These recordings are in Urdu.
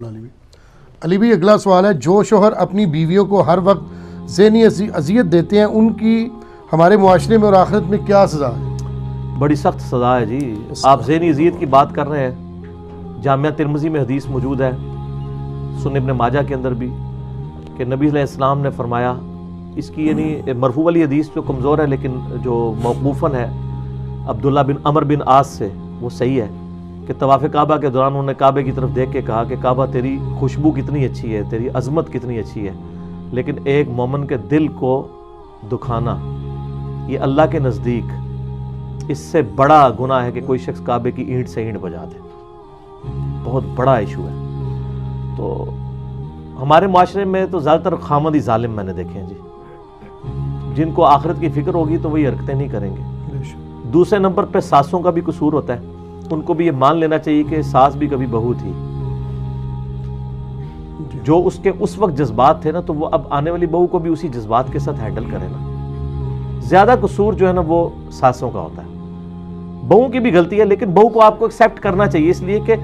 علی بھی اگلا سوال ہے، جو شوہر اپنی بیویوں کو ہر وقت ذہنی اذیت دیتے ہیں ان کی ہمارے معاشرے میں اور آخرت میں کیا سزا ہے؟ بڑی سخت سزا ہے جی. آپ ذہنی اذیت کی بات کر رہے ہیں. جامعہ ترمذی میں حدیث موجود ہے، سنن ابن ماجہ کے اندر بھی، کہ نبی علیہ السلام نے فرمایا، اس کی یعنی مرفوع والی حدیث جو کمزور ہے لیکن جو موقوفاً ہے عبداللہ بن عمر بن عاص سے، وہ صحیح ہے، کہ طواف کعبہ کے دوران انہوں نے کعبے کی طرف دیکھ کے کہا کہ کعبہ تیری خوشبو کتنی اچھی ہے، تیری عظمت کتنی اچھی ہے، لیکن ایک مومن کے دل کو دکھانا یہ اللہ کے نزدیک اس سے بڑا گناہ ہے کہ کوئی شخص کعبے کی اینٹ سے اینٹ بجا دے. بہت بڑا ایشو ہے. تو ہمارے معاشرے میں تو زیادہ تر خامدی ظالم میں نے دیکھے ہیں جی، جن کو آخرت کی فکر ہوگی تو وہی حرکتیں نہیں کریں گے. دوسرے نمبر پہ ساسوں کا بھی قصور ہوتا ہے. ان کو بھی یہ مان لینا چاہیے کہ ساس بھی کبھی بہو تھی. جو اس کے اس وقت جذبات تھے نا، تو وہ اب آنے والی بہو کو بھی اسی جذبات کے ساتھ ہینڈل کرے نا. زیادہ قصور جو ہے نا وہ ساسوں کا ہوتا ہے. بہو کی بھی غلطی ہے لیکن بہو کو آپ کو ایکسیپٹ کرنا چاہیے، اس لیے کہ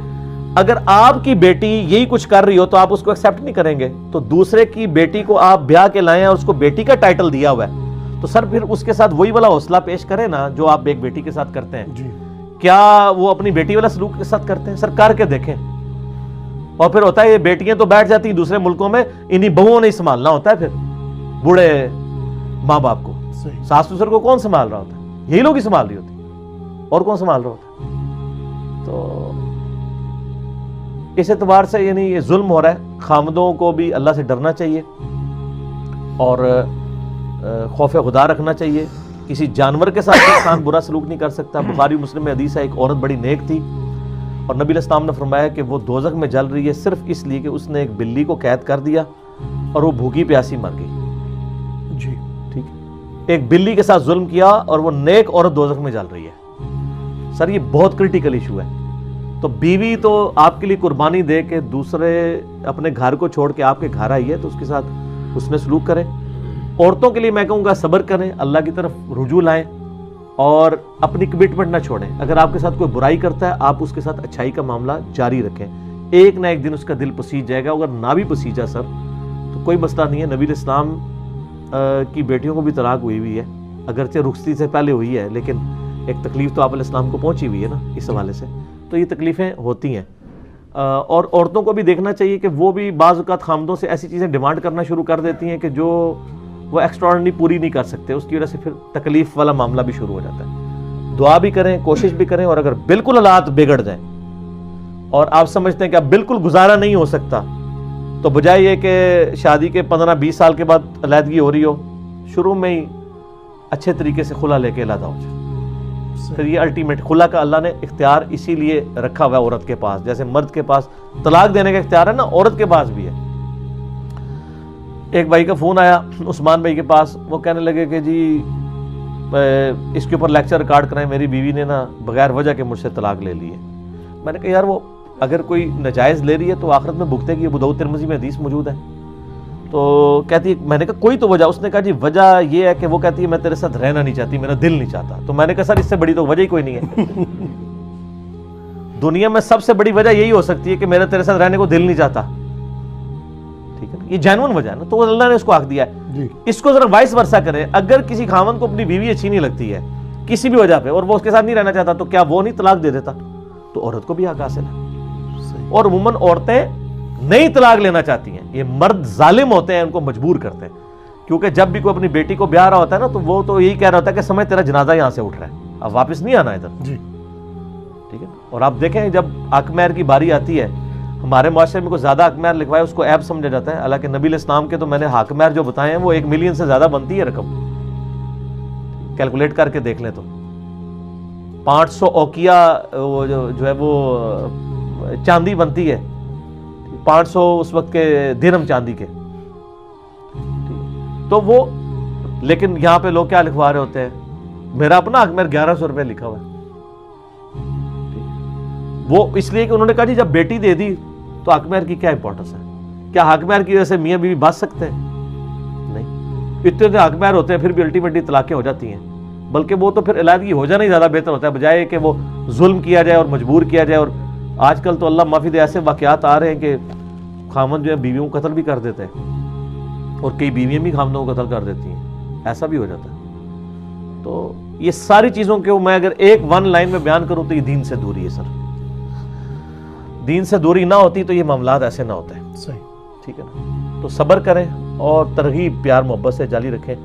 اگر آپ کی بیٹی یہی کچھ کر رہی ہو تو آپ اس کو ایکسیپٹ نہیں کریں گے. تو دوسرے کی بیٹی کو آپ بیاہ کے لائیں اور اس کو بیٹی کا ٹائٹل دیا ہوا ہے، تو سر پھر اس کے ساتھ وہی والا حوصلہ پیش کرے نا جو آپ ایک بیٹی کے ساتھ کرتے ہیں. کیا وہ اپنی بیٹی والا سلوک کے ساتھ کرتے ہیں؟ سر کر کے دیکھیں. اور پھر ہوتا ہے یہ بیٹیاں تو بیٹھ جاتی ہیں دوسرے ملکوں میں، انہی بہوؤں نے سنبھالنا ہوتا ہے پھر بوڑھے ماں باپ کو. ساس سسر کو کون سنبھال رہا ہوتا ہے؟ یہی لوگ ہی سنبھال رہی ہوتی، اور کون سنبھال رہا ہوتا ہے؟ تو اس اعتبار سے یعنی یہ ظلم ہو رہا ہے. خامدوں کو بھی اللہ سے ڈرنا چاہیے اور خوف خدا رکھنا چاہیے. کسی جانور کے ساتھ انسان برا سلوک نہیں کر سکتا. بخاری مسلم میں حدیث ہے، ایک عورت بڑی نیک تھی اور نبی علیہ السلام نے فرمایا کہ وہ دوزخ میں جل رہی ہے صرف اس لیے کہ اس نے ایک بلی کو قید کر دیا اور وہ بھوکی پیاسی مر گئی. جی ٹھیک ہے، ایک بلی کے ساتھ ظلم کیا اور وہ نیک عورت دوزخ میں جل رہی ہے. سر یہ بہت کرٹیکل ایشو ہے. تو بیوی تو آپ کے لیے قربانی دے کے دوسرے اپنے گھر کو چھوڑ کے آپ کے گھر آئی ہے تو اس کے ساتھ اس نے سلوک کریں. عورتوں کے لیے میں کہوں گا صبر کریں، اللہ کی طرف رجوع لائیں اور اپنی کمٹمنٹ نہ چھوڑیں. اگر آپ کے ساتھ کوئی برائی کرتا ہے آپ اس کے ساتھ اچھائی کا معاملہ جاری رکھیں. ایک نہ ایک دن اس کا دل پسیج جائے گا. اگر نہ بھی پسیجا سر تو کوئی مسئلہ نہیں ہے. نبی علیہ السلام کی بیٹیوں کو بھی طلاق ہوئی ہے، اگرچہ رخصتی سے پہلے ہوئی ہے، لیکن ایک تکلیف تو آپ علیہ السلام کو پہنچی ہوئی ہے نا اس حوالے سے. تو یہ تکلیفیں ہوتی ہیں. اور عورتوں کو بھی دیکھنا چاہیے کہ وہ بھی بعض اوقات خامدوں سے ایسی چیزیں ڈیمانڈ کرنا شروع کر دیتی ہیں کہ جو وہ ایکسٹراڈنری پوری نہیں کر سکتے. اس کی وجہ سے پھر تکلیف والا معاملہ بھی شروع ہو جاتا ہے. دعا بھی کریں، کوشش بھی کریں، اور اگر بالکل حالات بگڑ جائیں اور آپ سمجھتے ہیں کہ اب بالکل گزارا نہیں ہو سکتا، تو بجائے یہ کہ شادی کے 15-20 سال کے بعد علیحدگی ہو رہی ہو، شروع میں ہی اچھے طریقے سے خلا لے کے علیحدہ ہو جائے. پھر یہ الٹیمیٹ خلا کا اللہ نے اختیار اسی لیے رکھا ہوا ہے عورت کے پاس. جیسے مرد کے پاس طلاق دینے کا اختیار ہے نا، عورت کے پاس بھی ہے. ایک بھائی کا فون آیا عثمان بھائی کے پاس، وہ کہنے لگے کہ جی اس کے اوپر لیکچر ریکارڈ کرائیں، میری بیوی نے نا بغیر وجہ کے مجھ سے طلاق لے لی ہے. میں نے کہا یار وہ اگر کوئی ناجائز لے رہی ہے تو آخرت میں بھگتے گی. ابو داؤد ترمذی میں حدیث موجود ہے. تو کہتی ہے، میں نے کہا کوئی تو وجہ. اس نے کہا جی وجہ یہ ہے کہ وہ کہتی ہے میں تیرے ساتھ رہنا نہیں چاہتی، میرا دل نہیں چاہتا. تو میں نے کہا سر اس سے بڑی تو وجہ ہی کوئی نہیں ہے. دنیا میں سب سے بڑی وجہ یہی ہو سکتی ہے کہ میرا تیرے ساتھ رہنے کو دل نہیں چاہتا. ٹھیک ہے نا، یہ جینون وجہ ہے نا. تو اللہ نے اس کو حق دیا ہے. اس کو ذرا وائس ورسا کرے. اگر کسی خاوند کو اپنی بیوی اچھی نہیں لگتی ہے کسی بھی وجہ پہ اور وہ اس کے ساتھ نہیں رہنا چاہتا، تو کیا وہ نہیں طلاق دے دیتا؟ تو عورت کو بھی حق حاصل ہے. اور عموماً عورتیں نہیں طلاق لینا چاہتی ہیں. یہ مرد ظالم ہوتے ہیں، ان کو مجبور کرتے ہیں. کیونکہ جب بھی کوئی اپنی بیٹی کو بیاہ رہا ہوتا ہے نا تو وہ تو یہی کہہ رہا ہوتا ہے کہ سمجھ تیرا جنازہ یہاں سے اٹھ رہا ہے، اب واپس نہیں آنا ادھر. ٹھیک ہے. اور آپ دیکھیں جب حق مہر کی باری آتی ہے، ہمارے معاشرے میں کوئی زیادہ حق مہر لکھوائے اس کو عیب سمجھا جاتا ہے. حالانکہ نبی علیہ السلام کے تو میں نے حق مہر جو بتائے ہیں وہ 1 ملین سے زیادہ بنتی ہے رقم. کیلکولیٹ کر کے دیکھ لیں تو 500 اوقیہ جو ہے وہ چاندی بنتی ہے. 500 اس وقت کے درہم چاندی کے. تو وہ لیکن یہاں پہ لوگ کیا لکھوا رہے ہوتے ہیں؟ میرا اپنا حق مہر 1100 روپے لکھا ہوا ہے. وہ اس لیے کہ انہوں نے کہا جی جب بیٹی دے دی تو حق مہر کی کیا امپورٹنس ہے؟ کیا حق مہر کی وجہ سے میاں بیوی بچ سکتے ہیں؟ نہیں. اتنے حق مہر ہوتے ہیں پھر بھی الٹیمیٹلی طلاقیں ہو جاتی ہیں. بلکہ وہ تو پھر علیحدگی ہو جانا ہی زیادہ بہتر ہوتا ہے، بجائے کہ وہ ظلم کیا جائے اور مجبور کیا جائے. اور آج کل تو اللہ معافی دے ایسے واقعات آ رہے ہیں کہ خامد جو ہے بیویوں کو قتل بھی کر دیتے ہیں اور کئی بیویاں بھی خامدوں کو قتل کر دیتی ہیں, ایسا بھی ہو جاتا ہے. تو یہ ساری چیزوں کے میں اگر ایک ون لائن میں بیان کروں تو یہ دین سے دوری ہے سر. دین سے دوری نہ ہوتی تو یہ معاملات ایسے نہ ہوتے. صحیح. ٹھیک ہے نا. تو صبر کریں اور ترغیب پیار محبت سے جاری رکھیں.